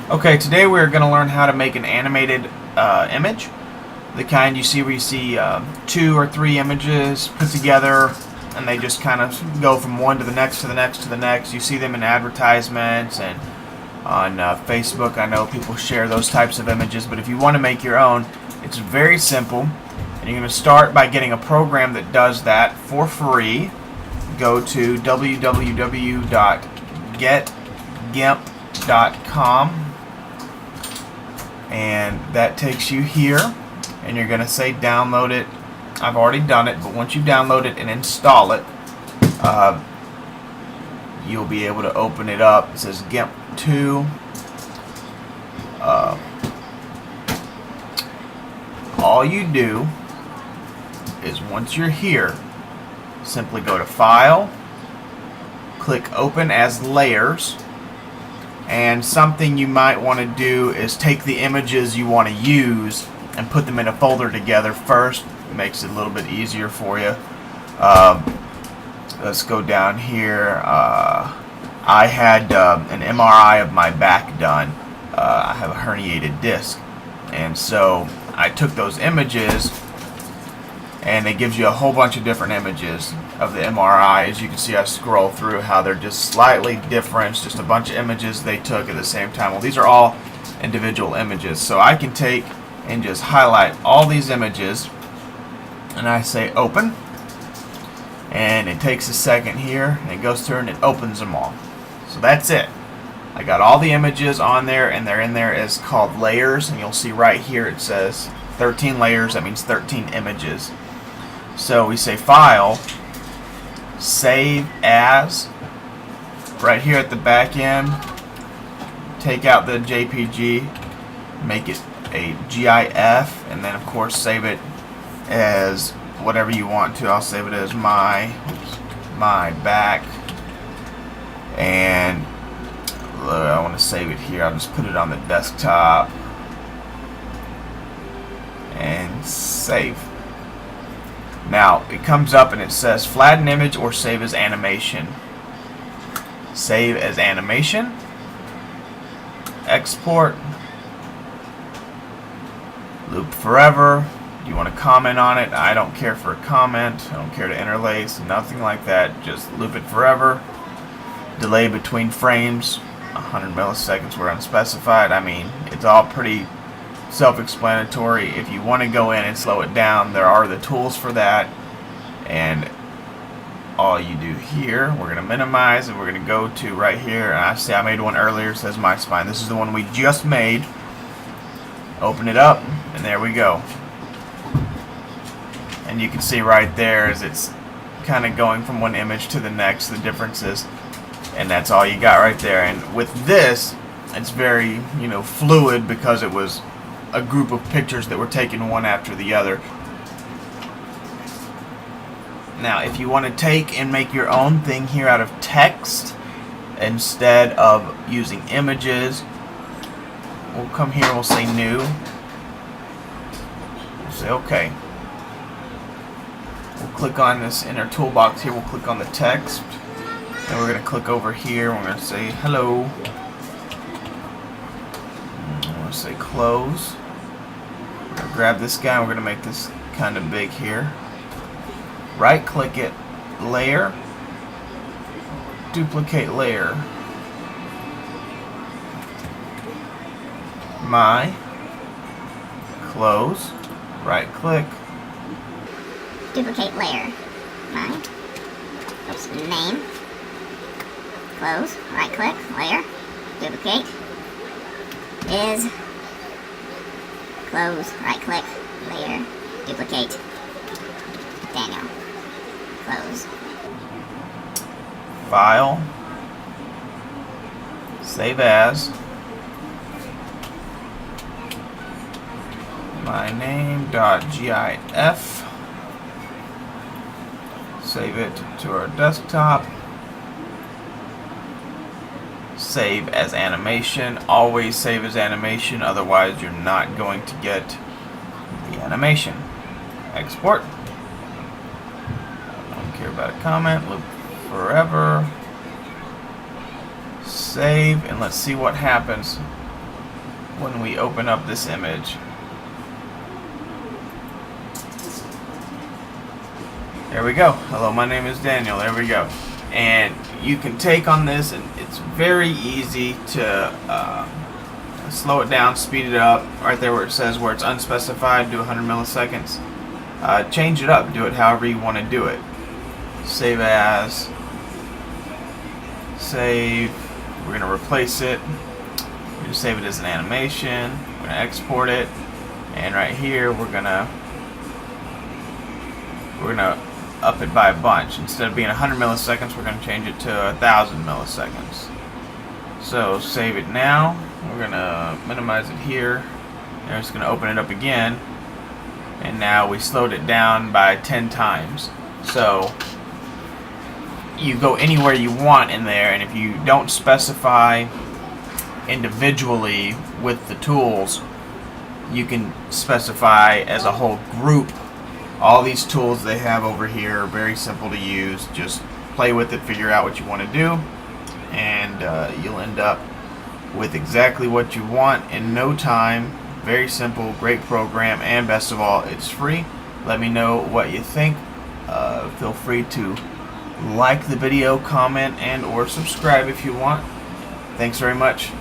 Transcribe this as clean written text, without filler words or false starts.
Okay, today we're going to learn how to make an animated image. The kind you see where you see 2 or 3 images put together and they just kind of go from one to the next to the next to the next. You see them in advertisements and on Facebook. I know people share those types of images, but if you want to make your own, it's very simple. And you're going to start by getting a program that does that for free. Go to www.getgimp.com and that takes you here, and you're going to say download it. I've already done it, but once you download it and install it, you'll be able to open it up. It says GIMP 2. All you do is, once you're here, simply go to File, click Open as Layers, and something you might want to do is take the images you want to use and put them in a folder together first. It makes it a little bit easier for you. Let's go down here. I had an MRI of my back done. I have a herniated disc, and so I took those images, and it gives you a whole bunch of different images of the MRI. As you can see, I scroll through how they're just slightly different, just a bunch of images they took at the same time. Well, these are all individual images, so I can take and just highlight all these images, and I say open, and it takes a second here, and it goes through and it opens them all. So that's it. I got all the images on there, and they're in there as called layers, and you'll see right here it says 13 layers. That means 13 images. So we say File, Save As. Right here at the back end, take out the JPG, make it a GIF, and then of course save it as whatever you want to. I'll save it as my back, and I want to save it here. I'll just put it on the desktop and save. Now it comes up and it says flatten image or save as animation. Save as animation. Export. Loop forever. Do you want to comment on it? I don't care for a comment. I don't care to interlace. Nothing like that. Just loop it forever. Delay between frames. 100 milliseconds were unspecified. I mean, it's all pretty self-explanatory. If you want to go in and slow it down, there are the tools for that, and all you do here, we're going to minimize, and we're going to go to right here, and I see I made one earlier. It says My Spine. This is the one we just made. Open it up, and there we go. And you can see right there as it's kind of going from one image to the next, the differences, and that's all you got right there. And with this, it's very, fluid, because it was a group of pictures that were taken one after the other. Now, if you want to take and make your own thing here out of text instead of using images, we'll come here, we'll say new. We'll say OK. We'll click on this inner toolbox here, we'll click on the text, and we're going to click over here, we're going to say hello. I'm going to say close. We're going to grab this guy, we're going to make this kind of big here. Right click it, layer, duplicate layer, my, close, right click, duplicate layer, my, oops, name, close, right click, layer, duplicate, is, close, right click, layer, duplicate, Daniel, close. File, save as, my name.gif, save it to our desktop, save as animation. Always save as animation, otherwise you're not going to get the animation. Export. Don't care about a comment. Loop forever. Save, and let's see what happens. when we open up this image. There we go. Hello, my name is Daniel. There we go. And you can take on this, and it's very easy to slow it down, speed it up. Right there where it says where it's unspecified, do 100 milliseconds. Change it up. Do it however you want to do it. Save as. Save. We're going to replace it. We're going to save it as an animation. We're going to export it. And right here, we're going to up it by a bunch. Instead of being 100 milliseconds, we're going to change it to 1,000 milliseconds. So save it now. We're going to minimize it here. And we're just going to open it up again. And now we slowed it down by 10 times. So you go anywhere you want in there, and if you don't specify individually with the tools, you can specify as a whole group. All these tools they have over here are very simple to use. Just play with it, figure out what you want to do, and you'll end up with exactly what you want in no time. Very simple, great program, and best of all, it's free. Let me know what you think. Feel free to like the video, comment, and or subscribe if you want. Thanks very much.